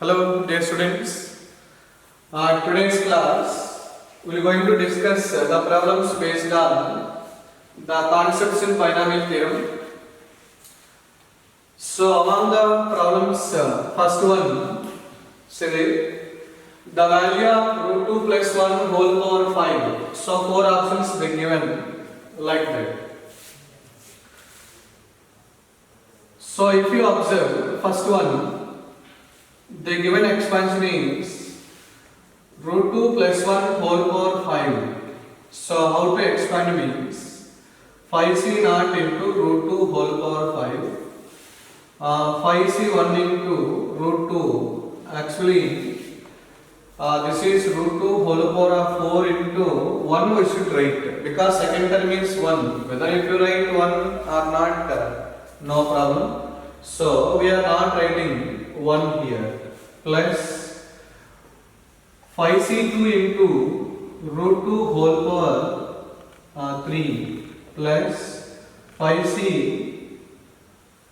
Hello dear students, today's class we are going to discuss the problems based on the concepts in binomial theorem. So among the problems, first one, say the value of root 2 plus 1 whole power 5. So 4 options been given like that. So if you observe first one, the given expansion is root 2 plus 1 whole power 5. So how to expand means 5c naught into root 2 whole power 5. 5c 1 into root 2. Actually this is root 2 whole power of 4 into 1 we should write, because second term is 1. Whether if you write 1 or not, no problem. So we are not writing 1 here. Plus 5c2 into root 2 whole power 3 plus 5c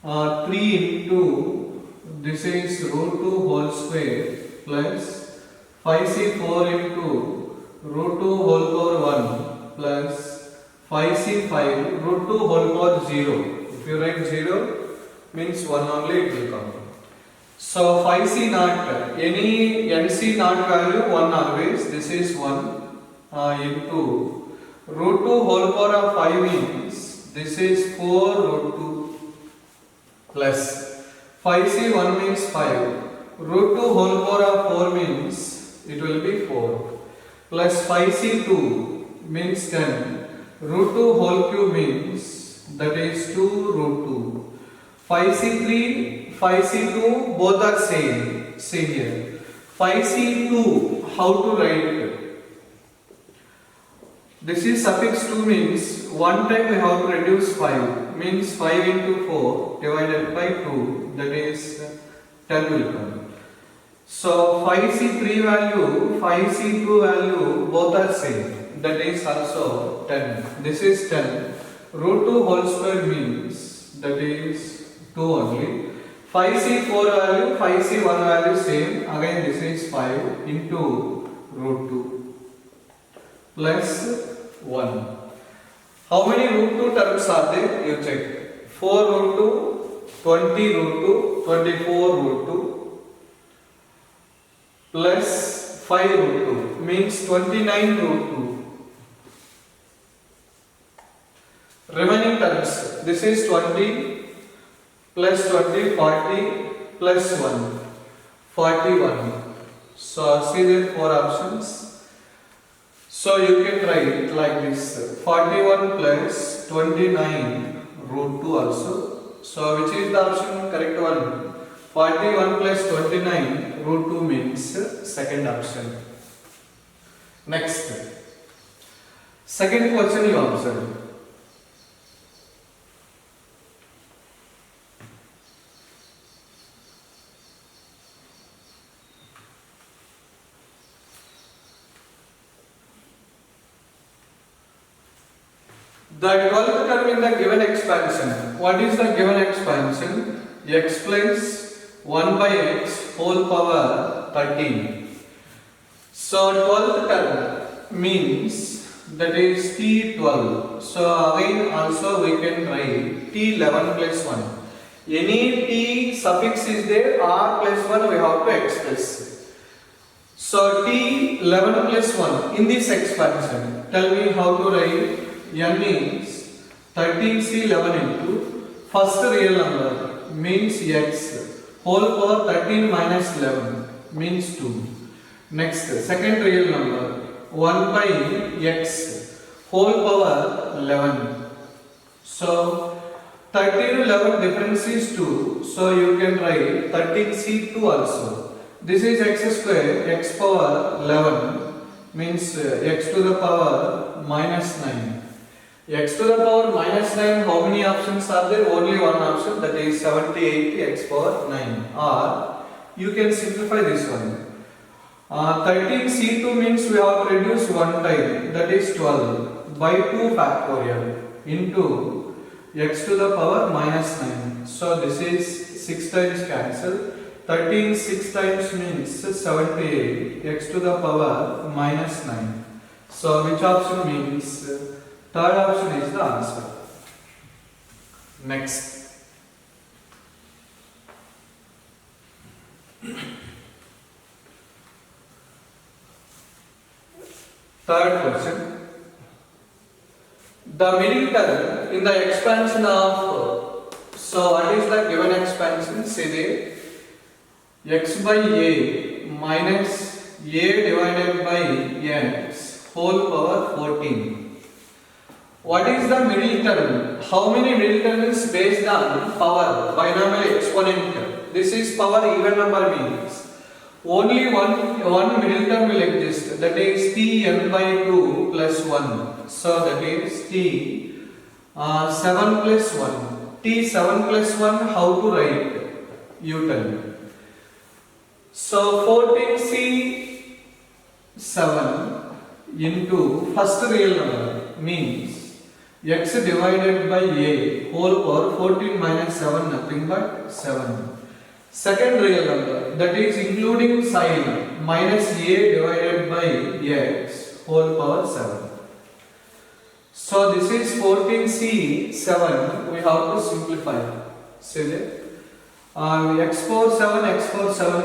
3 into this is root 2 whole square plus 5c4 into root 2 whole power 1 plus 5c5 root 2 whole power 0. If you write 0 means 1 only it will come. So 5c naught, any nc naught value 1 always, this is 1 into root 2 whole power of 5 means this is 4 root 2 plus 5c 1 means 5, root 2 whole power of 4 means it will be 4 plus 5c2 means 10, root 2 whole cube means that is 2 root 2. 5c3, 5c2 both are same. See here. 5c2 how to write? This is suffix 2 means one time we have to reduce 5 means 5 into 4 divided by 2, that is 10 will come. So 5c3 value, 5c2 value both are same, that is also 10. This is 10. Root 2 whole square means that is 2 only. 5c4 value, 5c1 value same, again this is 5 into root 2 plus 1. How many root 2 terms are there? You check. 4 root 2, 20 root 2, 24 root 2 plus 5 root 2 means 29 root 2. Remaining terms, this is 20 plus 20, 40 plus 1, 41. So see the 4 options. So you can write like this, 41 plus 29 root 2 also. So which is the option correct one? 41 plus 29 root 2 means second option. Next, second question you observe. The 12th term in the given expansion. What is the given expansion? X plus 1 by x whole power 13. So 12th term means that is T12. So again also we can write T11 plus 1. Any T suffix is there, R plus 1 we have to express. So T11 plus 1 in this expansion. Tell me how to write. N means 13c11 into first real number means x whole power 13 minus 11 means 2. Next, second real number 1 by x whole power 11. So 13 to 11 difference is 2. So you can write 13c2 also. This is x square, x power 11 means x to the power minus 9. X to the power minus 9, how many options are there? Only one option, that is 78 x power 9. Or you can simplify this one. 13c2 means we have to reduce one time, that is 12 by 2 factorial into x to the power minus 9. So this is 6 times cancel. 13 6 times means 78, x to the power minus 9. So which option means third option is the answer. Next. Third question. The middle term in the expansion of, so what is the given expansion? Say the x by a minus a divided by x whole power 14. What is the middle term? How many middle terms based on power, binomial exponent? This is power even number means only one middle term will exist, that is t n by 2 plus 1. So that is t 7 plus 1. T 7 plus 1, how to write? You tell me. So 14c 7 into first real number means x divided by a whole power 14 minus 7 nothing but 7. Second real number, that is including sign, minus a divided by x whole power 7. So this is 14c 7, we have to simplify. Say that x power 7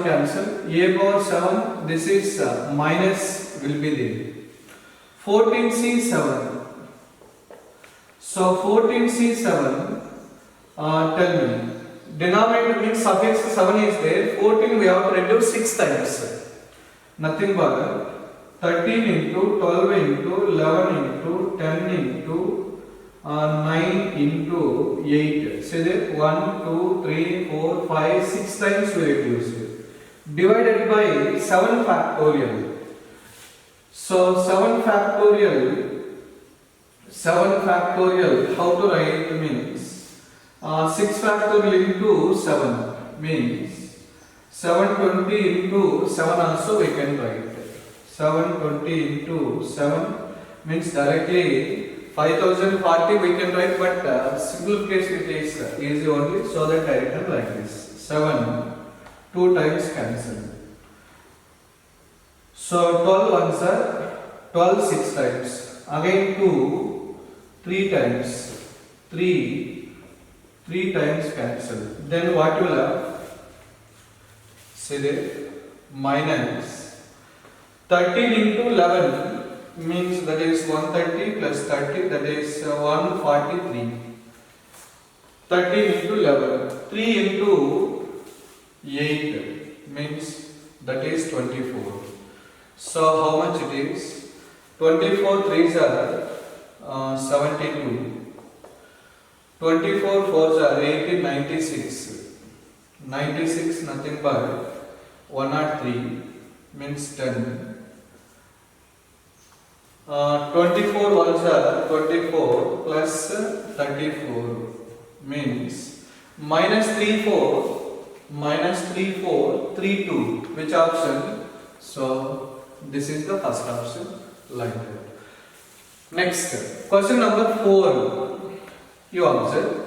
cancel, a power 7, this is minus will be there. 14c 7. So 14c7, tell me. Denominator means suffix 7 is there, 14 we have to reduce 6 times. Nothing but 13 into 12 into 11 into 10 into 9 into 8. Say that 1, 2, 3, 4, 5, 6 times we reduce it. Divided by 7 factorial. So 7 factorial, how to write means 6 factorial into 7 means 720 into 7 also we can write. 720 into 7 means directly 5040 we can write, but simple case it is easy only, so that I written like this. 7 2 times cancel. So 12 ones are 12 6 times. Again 2 3 times. 3 times cancel. Then what you will have? Say that minus 13 into 11 means that is 130 plus 30, that is 143. 13 into 11. 3 into 8 means that is 24. So how much it is? 24 3s are 72. 24 4s are 80, 96. 96 nothing but 103 means 10. 24 1s are 24 plus 34 means minus 3 4 3 2. Which option? So this is the first option, like that. Next, question number 4. You observe.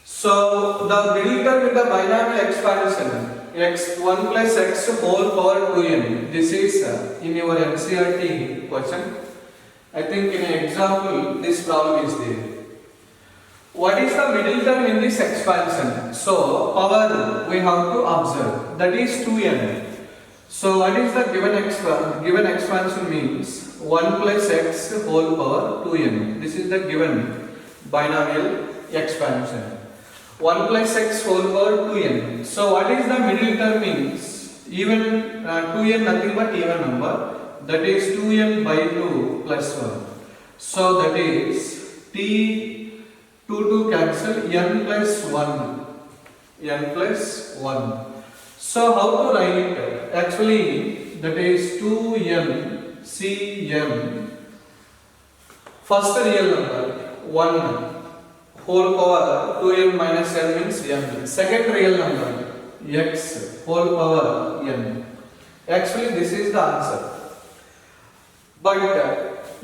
So the middle term in the binomial expansion, x1 plus x whole power 2n. This is in your NCERT question. I think in an example this problem is there. What is the middle term in this expansion? So power we have to observe, that is 2n. So what is the given expansion means 1 plus x whole power 2n. This is the given binomial expansion. 1 plus x whole power 2n. So what is the middle term means? Even 2n nothing but even number, that is 2n by 2 plus 1. So that is t 2 cancel, n plus 1. N plus 1. So how to write it? Actually that is 2n cn. First real number 1 whole power 2n minus n means n. Second real number x whole power n. Actually, this is the answer. But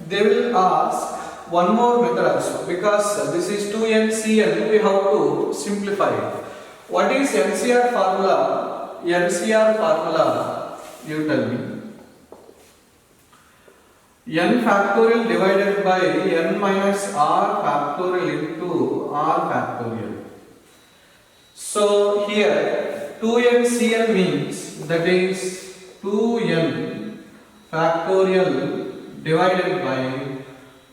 they will ask one more method also, because this is 2n cn, we have to simplify it. What is NCR formula? NCR formula, you tell me. N factorial divided by n minus r factorial into r factorial. So here 2n cn means that is 2n factorial divided by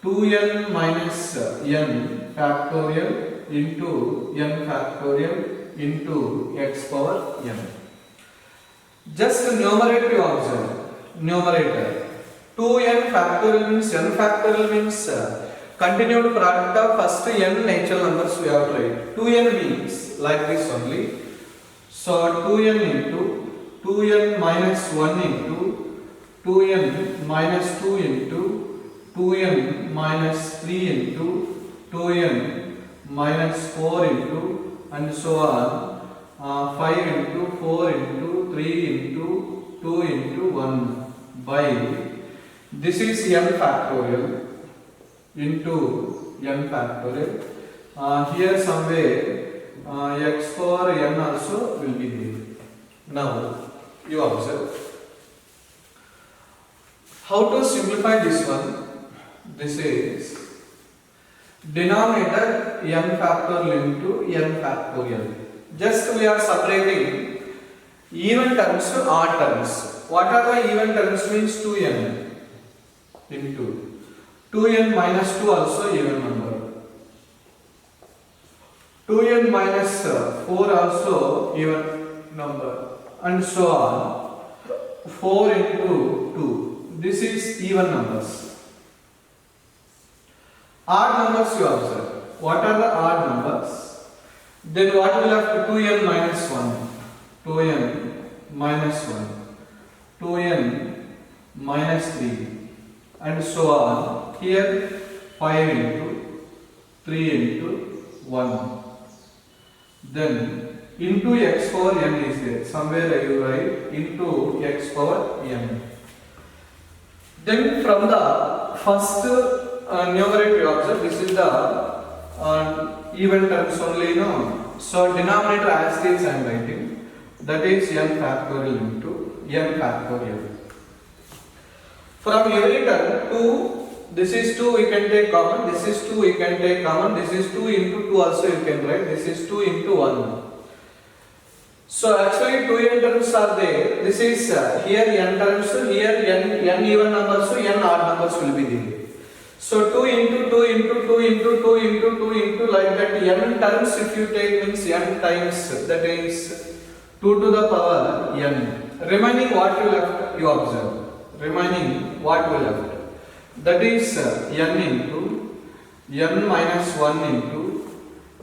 2n minus n factorial into n factorial into x power n. Just the numerator you observe. Numerator. 2n factorial means n factorial means continued product of first n natural numbers we have to write. 2n means like this only. So 2n into 2n minus 1 into 2n minus 2 into 2n minus 3 into 2n minus 4 into and so on, 5 into 4 into 3 into 2 into 1 by this is n factorial into n factorial. Here somewhere x power n also will be there. Now you observe how to simplify this one. This is denominator n factorial into n factorial. Just we are separating even terms to odd terms. What are the even terms? Means 2n into 2n minus 2 also even number, 2n minus 4 also even number, and so on. 4 into 2, this is even numbers. Odd numbers you observe. What are the odd numbers? Then what will have 2n minus 1, 2n minus 1, 2n minus 3, and so on. Here 5 into 3 into 1. Then into x power n is there. Somewhere I will write into x power n. Then from the first numerator you observe, this is the even terms only, no? So denominator as it is I am writing, that is n factorial into n factorial. From every term 2, this is 2 we can take common, this is 2 we can take common, this is 2 into 2 also you can write, this is 2 into 1. So actually 2n terms are there, this is here n terms, here n even numbers, so n odd numbers will be there. So 2 into 2 into 2 into 2 into 2 into like that n terms if you take means n times, that is 2 to the power n. Remaining what you left you observe. Remaining what we left, that is n into n minus 1 into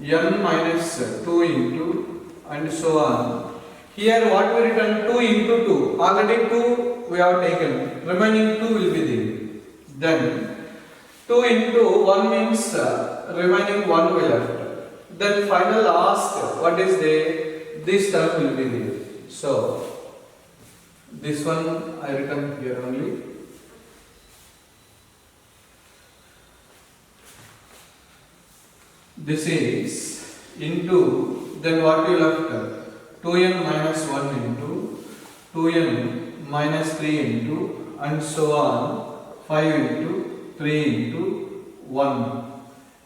n minus 2 into and so on. Here what we written 2 into 2, already 2 we have taken, remaining 2 will be there. Then 2 into 1 means remaining 1 we left. Then final last what is there, this term will be there. So this one I written here only. This is into, then what you left, 2n minus 1 into 2n minus 3 into and so on, 5 into 3 into 1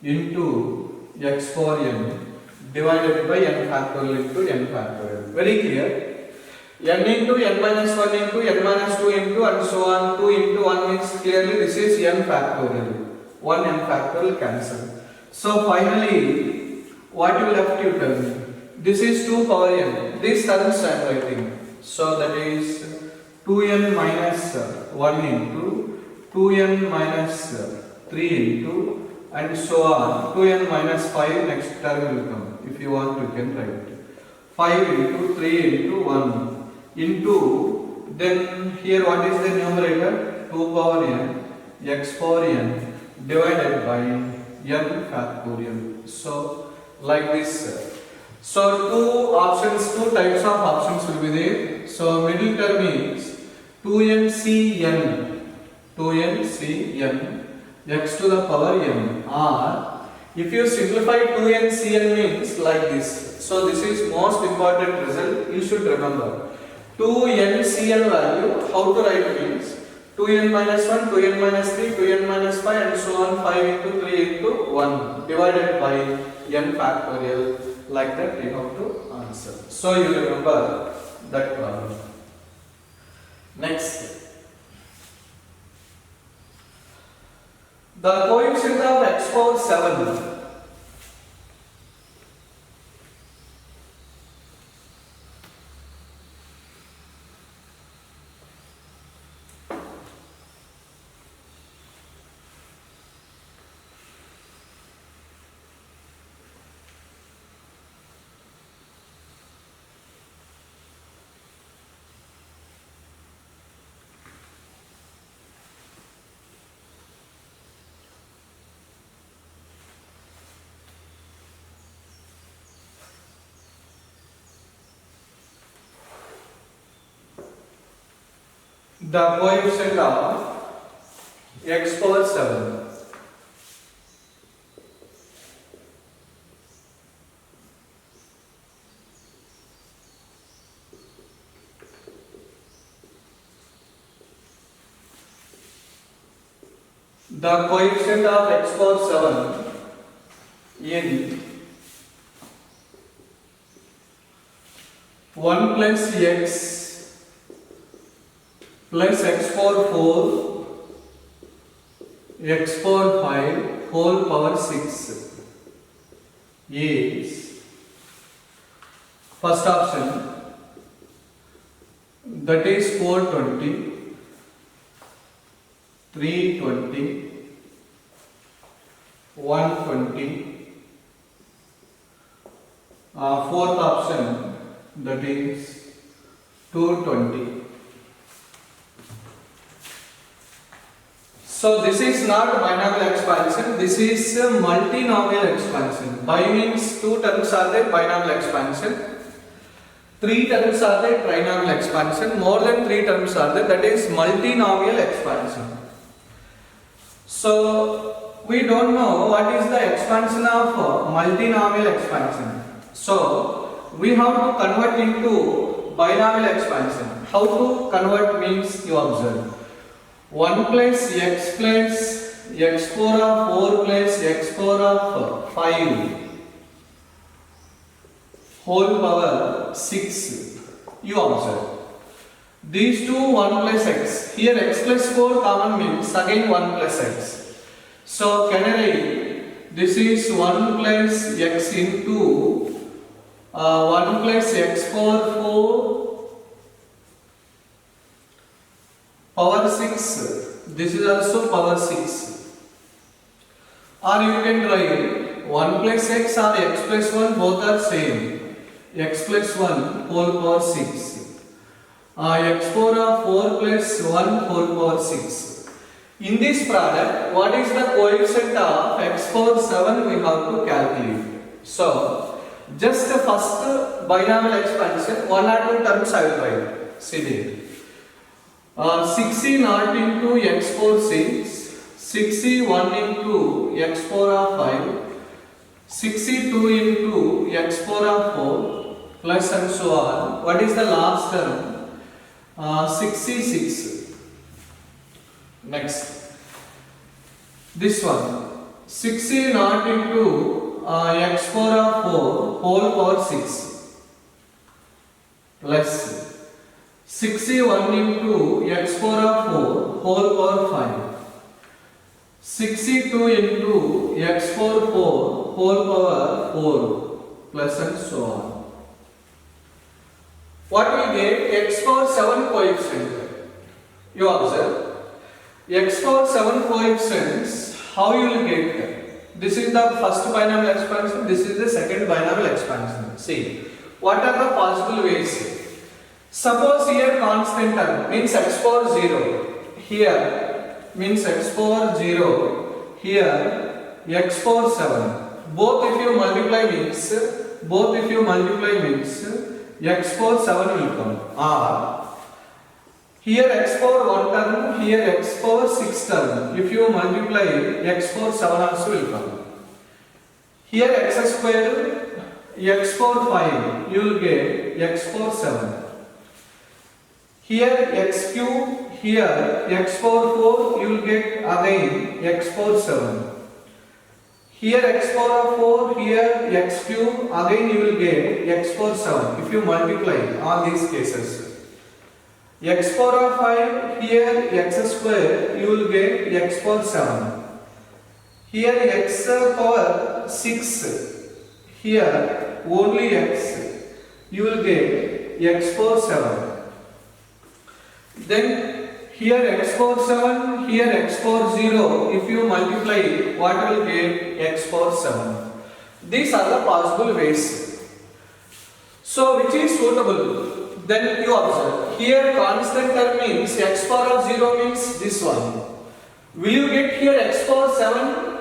into x power n divided by n factorial into n factorial. Very clear. n into n minus 1 into n minus 2 into and so on, 2 into 1 means clearly this is n factorial. 1 n factorial cancel. So finally, what you left you tell me. This is 2 power n. These terms I am writing. So that is 2n minus 1 into 2n minus 3 into and so on. 2n minus 5 next term will come. If you want you can write. 5 into 3 into 1. Into, then here what is the numerator? 2 power n x power n divided by n factorial. So like this. So two types of options will be there. So middle term is 2ncn, 2ncn x to the power n, or if you simplify 2ncn means like this. So this is most important result you should remember. 2ncn value, how to write means 2n minus 1, 2n minus 3, 2n minus 5 and so on, 5 into 3 into 1 divided by n factorial, like that you have to answer. So you remember that problem. Next, the coefficient of x power 7. The coefficient of x power 7. The coefficient of x power 7 in 1 plus x plus x power 4 x power 5 whole power 6 is first option, that is 420, 320, 120, fourth option, that is 220. So this is not binomial expansion, this is multinomial expansion. Bi means two terms are there, binomial expansion. Three terms are there, trinomial expansion. More than three terms are there, that is multinomial expansion. So we don't know what is the expansion of multinomial expansion. So we have to convert into binomial expansion. How to convert means you observe. 1 plus x power of 4 plus x power of 5 whole power 6. You observe. These two 1 plus x. Here x plus 4 common means again 1 plus x. So can I write this is 1 plus x into 1 plus x power 4 power 6, this is also power 6. Or you can write 1 plus x or x plus 1, both are same. X plus 1 whole power 6. X power of 4 plus 1 whole power 6. In this product, what is the coefficient of x power 7 we have to calculate. So, just the first binomial expansion, 1 or 2 terms I will write. See there. 6e naught into x power 6, 6e 1 into x power of 5, 6e 2 into x power of 4, plus and so on. What is the last term? 6e 6. Next. This one. 6e naught into x power of 4 whole power 6, plus 6e 1 into x power of 4 whole power 5, 6e 2 into x power 4 whole power 4, plus and so on. What we get? X power 7 coefficient. You observe. X power 7 coefficients, how you will get? This is the first binomial expansion, this is the second binomial expansion. See, what are the possible ways? Suppose here constant term means x power 0, here means x power 0, here x power 7. Both if you multiply means both if you multiply means x power 7 will come, or here x power 1 term, here x power 6 term. If you multiply, x power 7 also will come. Here x square, x power 5, you will get x power 7. Here x cube, here x power 4, you will get again x power 7. Here x power 4, here x cube, again you will get x power 7. If you multiply all these cases. X power 5, here x square, you will get x power 7. Here x power 6, here only x, you will get x power 7. Then here x power 7, here x power 0, if you multiply, what will get x power 7? These are the possible ways. So which is suitable? Then you observe. Here constant term means x power of 0 means this one. Will you get here x power 7?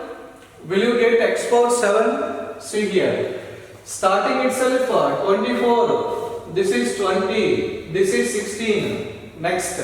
Will you get x power 7? See here. Starting itself 24. This is 20. This is 16. Next.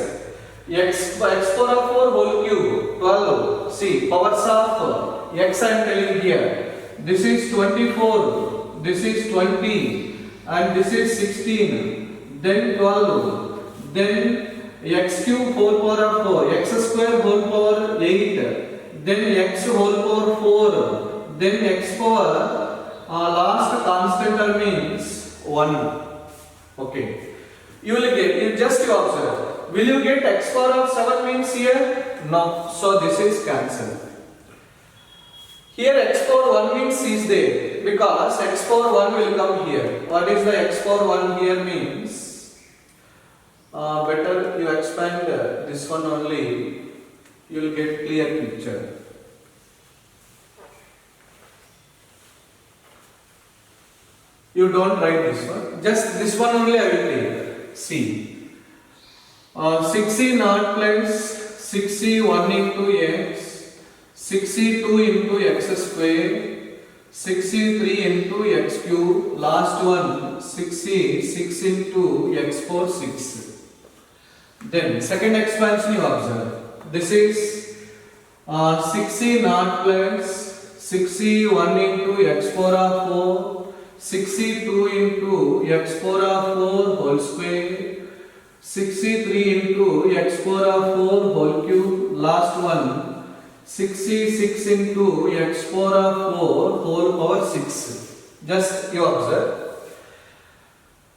X power of 4 whole cube. 12. See. Powers of x I am telling here. This is 24. This is 20. And this is 16. Then 12, then x cube whole power of 4, x square whole power 8, then x whole power 4, then x power last constant term means 1. Okay. You will get, you just observe. Will you get x power of 7 means here? No. So this is cancelled. Here x power 1 means is there because x power 1 will come here. What is the x power 1 here means? Better you expand this one only, you will get clear picture. You don't write this one, just this one only I will take. See, 6e naught plus 6e 1 into x, 6e 2 into x square, 6e 3 into x cube, last one 6e 6 into x power 6. Then second expansion you observe. This is 6e naught plus 6e 1 into x power of 4, 6e 2 into x power of 4 whole square, 6e 3 into x power of 4 whole cube, last one 6e 6 into x power of 4 whole power 6. Just you observe.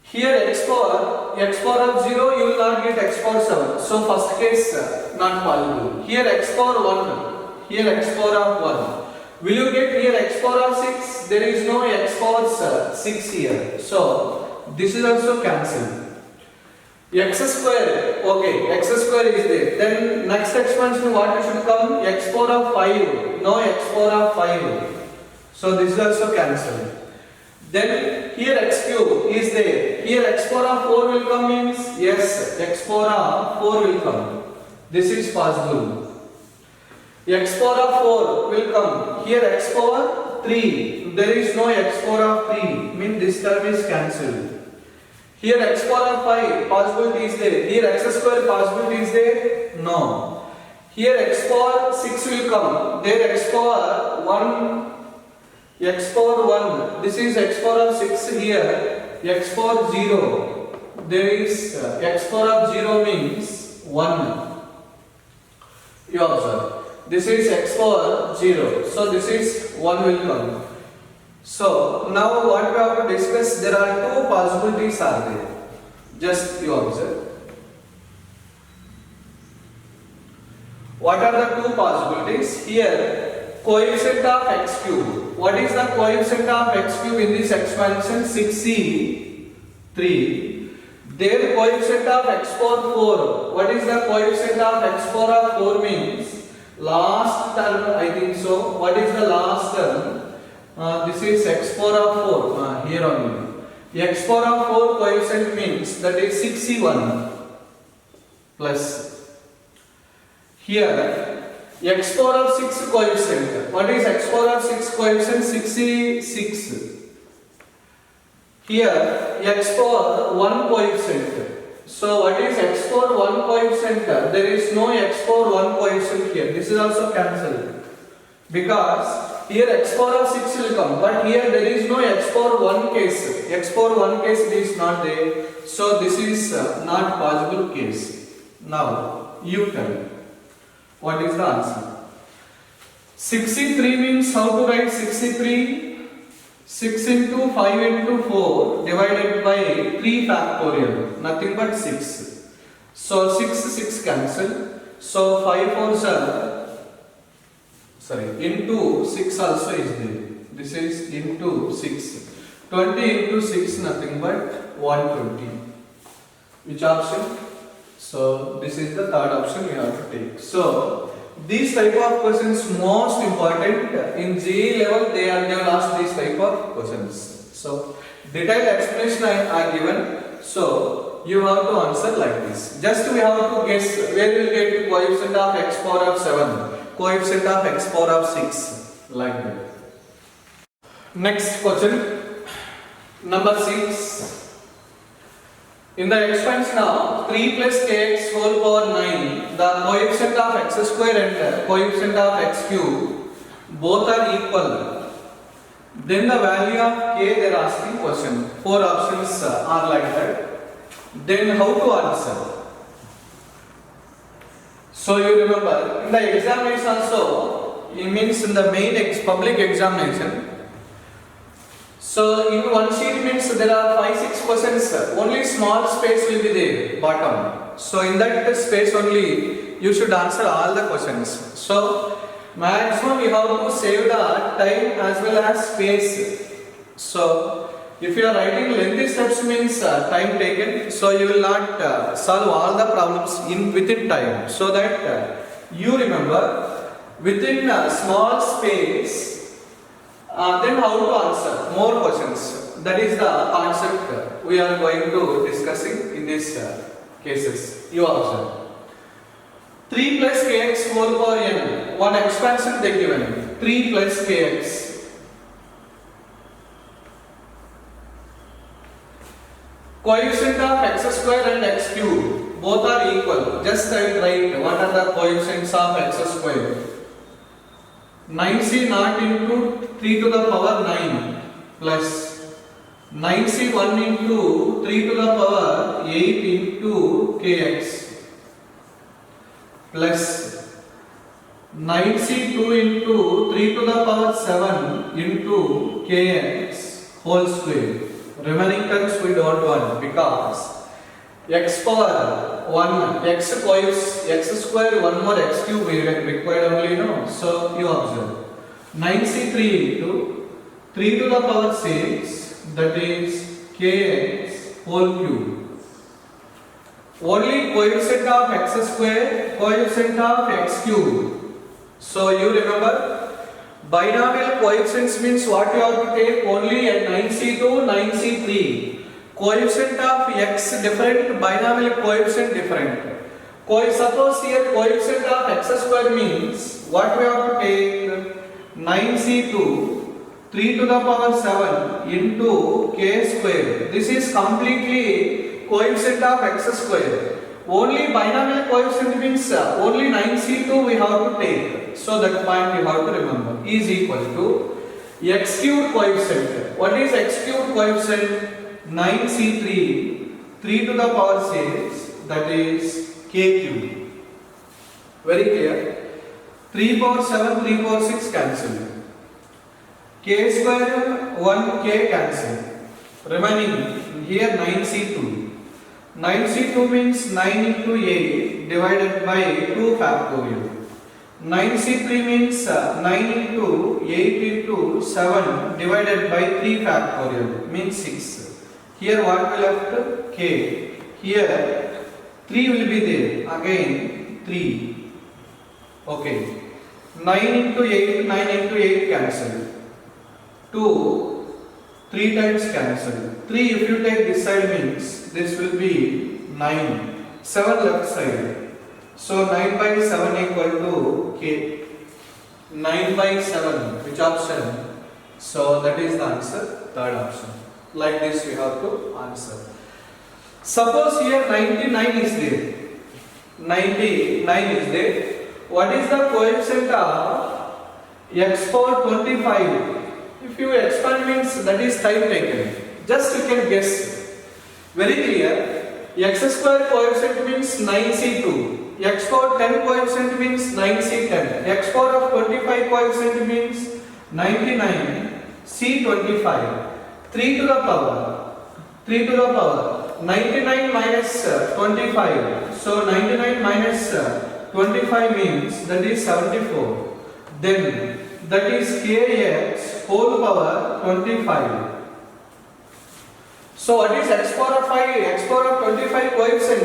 Here x power of 0 you will not get x power 7. So first case not possible. Here x power 1, here x power of 1. Will you get here x power of 6? There is no x power 6 here. So this is also cancelled. X square, okay, x square is there. Then next expansion what should come? X power of 5. No x power of 5. So this is also cancelled. Then here x cube is there. Here x power of 4 will come means yes, x power of 4 will come. This is possible. X power of 4 will come. Here x power 3. There is no x power of 3. Means this term is cancelled. Here x power of 5 possibility is there. Here x square possibility is there. No. Here x power 6 will come. There x power 1. X power 1, this is x power of 6 here, x power 0, there is x power of 0 means 1. You observe, this is x power 0, so this is 1 will come. So now what we have to discuss, there are two possibilities are there, just you observe. What are the two possibilities? Here coefficient of x cube. What is the coefficient of x cube in this expansion? 6e 3. Their coefficient of x power 4. What is the coefficient of x power of 4 means? Last term I think so. What is the last term? This is x power of 4. Here only. X power of 4 coefficient means that is 6e1 plus. Here x power of 6 coefficient. What is x power of 6 coefficient? 6e6. Here x power 1 coefficient. So what is x power 1 coefficient? There is no x power 1 coefficient here. This is also cancelled. Because here x power of 6 will come, but here there is no x power 1 case. X power 1 case is not there. So this is not possible case. Now you tell what is the answer. 63 means how to write 63? 6 into 5 into 4 divided by 3 factorial, nothing but 6. So 6 cancel. So 5 4s are, into 6 also is there. This is into 6. 20 into 6 nothing but 120. Which option? So this is the third option we have to take. So these type of questions most important in JEE level. They will ask these type of questions. So detailed explanation I given. So you have to answer like this. Just we have to guess where we will get coefficient of x power of 7, coefficient of x power of 6, like that. Next question, number 6. In the expansion of 3 plus kx whole power 9, the coefficient of x square and coefficient of x cube both are equal. Then the value of k they are asking question. 4 options are like that. Then how to answer? So you remember in the examination also, it means in the main public examination. So in one sheet means there are 5-6 questions, only small space will be there, bottom. So in that space only you should answer all the questions. So maximum you have to save the time as well as space. So if you are writing lengthy steps means time taken, so you will not solve all the problems within time. So that you remember within a small space. Then how to answer more questions. That is the concept we are going to discussing in these cases. You observe. 3 plus kx whole power n. One expansion they given. 3 plus kx. Coefficient of x square and x cube both are equal. Just I will write what are the coefficients of x square. 9c naught into 3 to the power 9 plus 9c 1 into 3 to the power 8 into kx plus 9c 2 into 3 to the power 7 into kx whole square. Remaining terms we don't want because x power 1, x square 1 more x cube we required only, no? So you observe 9c3 into 3 to the power 6, that is kx whole cube. Only coefficient of x square, coefficient of x cube. So you remember binomial coefficients means what you have to take only at 9c2, 9c3. Coefficient of x different, binomial coefficient different. Suppose here coefficient of x square means what we have to take 9c2 3 to the power 7 into k square. This is completely coefficient of x square. Only binomial coefficient means only 9c2 we have to take. So that point you have to remember is equal to x cubed coefficient. What is x cubed coefficient? 9c3 3 to the power 6, that is k cube. Very clear. 3 power 7, 3 power 6 cancel. K square 1k cancel. Remaining here 9c2. 9c2 means 9 into 8 divided by 2 factorial. 9c3 means 9 into 8 into 7 divided by 3 factorial means 6. Here what will left? K. Here 3 will be there. Again 3. Okay. 9 into 8, 9 into 8 cancel. 2, 3 times cancel. 3 if you take this side means this will be 9. 7 left side. So 9 by 7 equal to K. 9 by 7. Which option? So that is the answer. Third option. Like this we have to answer. Suppose here 99 is there. 99 is there. What is the coefficient of x power 25? If you expand means that is time taken. Just you can guess. Very clear. X square coefficient means 9c2. X power 10 coefficient means 9c10. X power of 25 coefficient means 99 c25. 3 to the power 99 minus 25. So 99 minus 25 means that is 74. Then that is kx whole power 25. So what is x power of 5? X power of 25 coefficient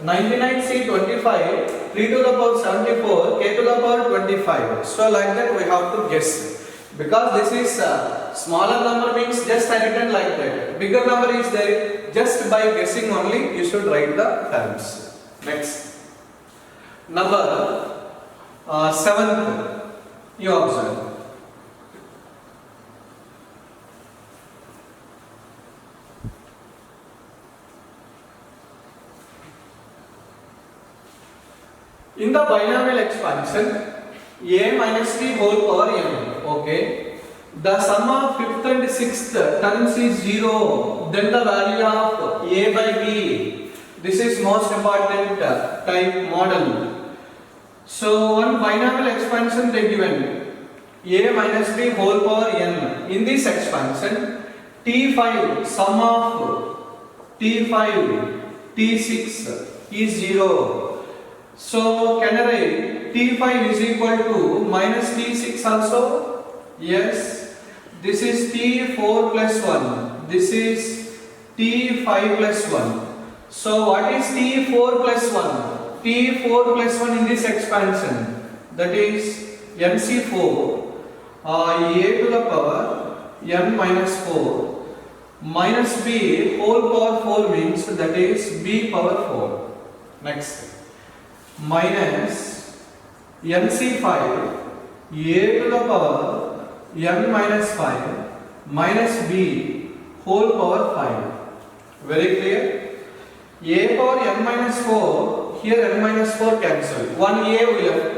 99c25, 3 to the power 74, k to the power 25. So like that we have to guess. Because this is smaller number means just I written like that. Bigger number is there, just by guessing only you should write the terms. Next. Number 7th, you observe. In the binomial expansion, a minus b whole power n. Okay. The sum of 5th and 6th terms is 0. Then the value of a by b. This is most important type model. So one binomial expansion they given a minus b whole power n. In this expansion, t5 sum of t5 t6 is 0. So can I write t5 is equal to minus t6 also? Yes. This is t4 plus 1. This is t5 plus 1. So what is t4 plus 1? t4 plus 1 in this expansion, that is nc4 a to the power n minus 4 minus b whole power 4 means that is b power 4. Next. Minus nc5 a to the power n minus 5 minus b whole power 5. Very clear? A power n minus 4, here n minus 4 cancel. 1 a we left.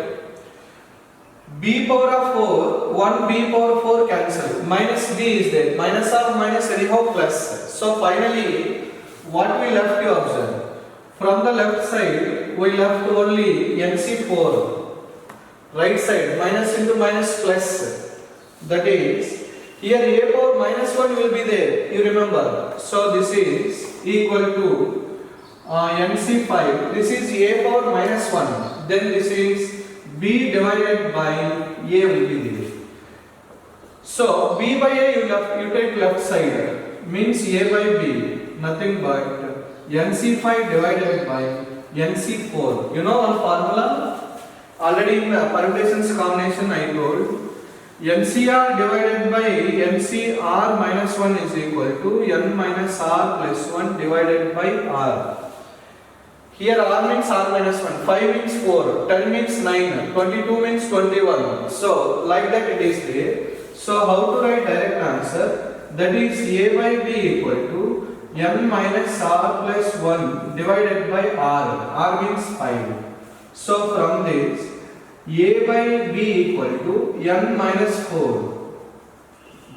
B power of 4, 1 b power 4 cancel. Minus b is there. Minus or minus anyhow plus. So finally, what we left you observe. From the left side, we left only nc4. Right side, minus into minus plus. That is, here a power minus 1 will be there, you remember. So this is equal to nc5. This is a power minus 1. Then this is b divided by a will be there. So b by a you take left side, means a by b, nothing but nc5 divided by nc4. You know one formula? Already in the permutations combination I told. NCR divided by NCR minus 1 is equal to n minus r plus 1 divided by r. Here r means r minus 1, 5 means 4, 10 means 9, 22 means 21. So like that it is there. So how to write direct answer? That is a by b equal to n minus r plus 1 divided by r. R means 5. So from this, a by b equal to n minus 4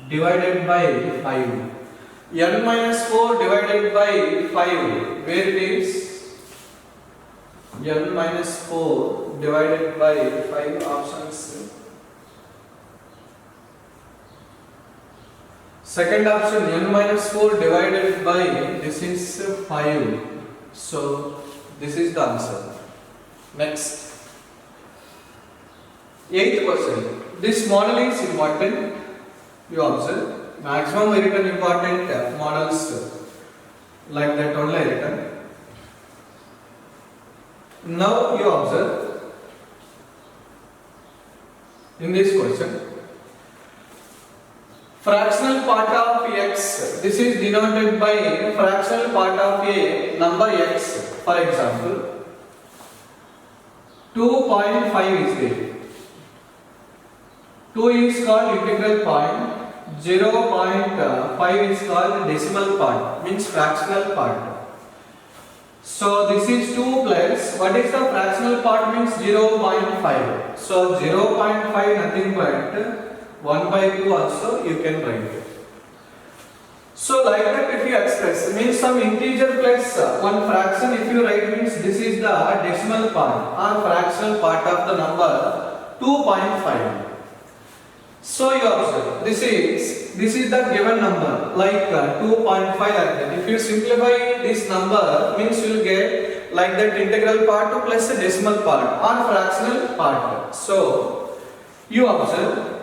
divided by 5. N minus 4 divided by 5. Where it is? N minus 4 divided by 5 options. Second option, n minus 4 divided by, this is 5. So this is the answer. Next. 8th question. This model is important. You observe. Maximum written important models like that only written. Now you observe. In this question, fractional part of x. This is denoted by fractional part of a number x. For example, 2.5 is there. 2 is called integral point, 0.5 is called decimal part, means fractional part. So this is 2 plus, what is the fractional part means 0.5. So 0.5 nothing but 1 by 2 also you can write. So like that if you express, means some integer plus one fraction if you write means this is the decimal part or fractional part of the number 2.5. So you observe, this is the given number like 2.5 like that. If you simplify this number means you will get like that integral part plus the decimal part or fractional part. So you observe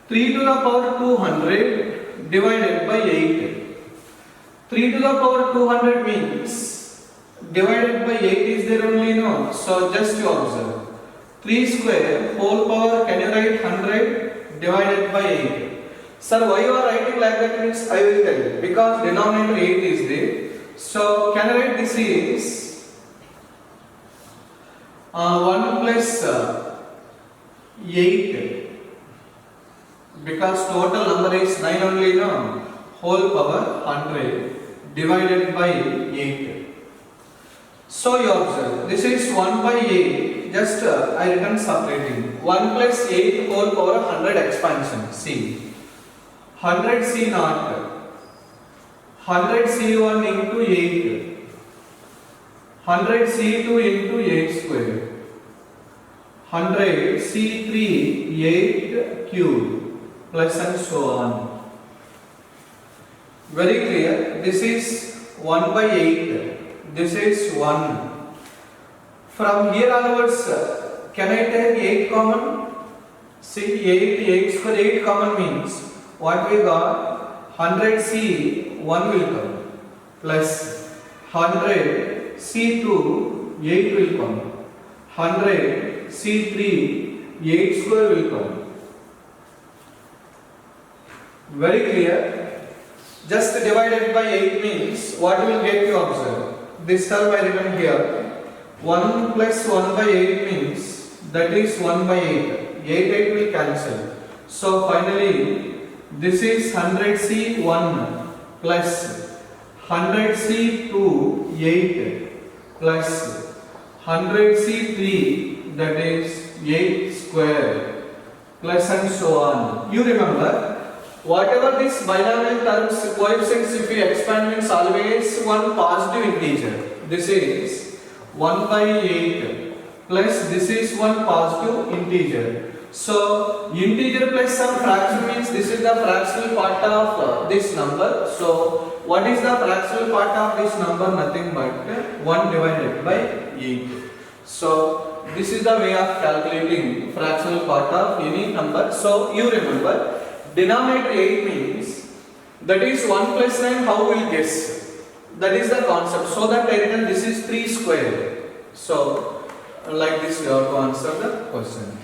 3 to the power 200 divided by 8. 3 to the power 200 means divided by 8 is there only, no? So just you observe 3 square whole power, can you write 100 divided by 8. Sir, why you are writing like that means I will tell you. Because denominator 8 is there. So can I write this is 1 plus 8. Because total number is 9 only, no? Whole power 100 divided by 8. So you observe, this is 1 by 8, just I written separating. 1 plus 8 whole power 100 expansion, C. 100 C naught, 100 C1 into 8, 100 C2 into 8 square, 100 C3 8 cube, plus and so on. Very clear, this is 1 by 8, this is 1. From here onwards, can I take 8 common? See, 8 square 8 common means what we got? 100 C 1 will come plus 100 C2 8 will come, 100 C3 8 square will come. Very clear? Just divided by 8 means what will get you observe? This term I written here. 1 plus 1 by 8 means that is 1 by 8. 8 will cancel. So finally this is 100C1 plus 100C2 8 plus 100C3 that is 8 square plus and so on. You remember whatever this binomial terms coefficients if you expand means always one positive integer. This is 1 by 8 plus this is one positive integer. So integer plus some fraction means this is the fractional part of this number. So what is the fractional part of this number? Nothing but 1 divided by 8. So this is the way of calculating fractional part of any number. So you remember denominator 8 means that is 1 plus 9, how will guess? That is the concept. So that I written this is 3 square. So like this you have to answer the question.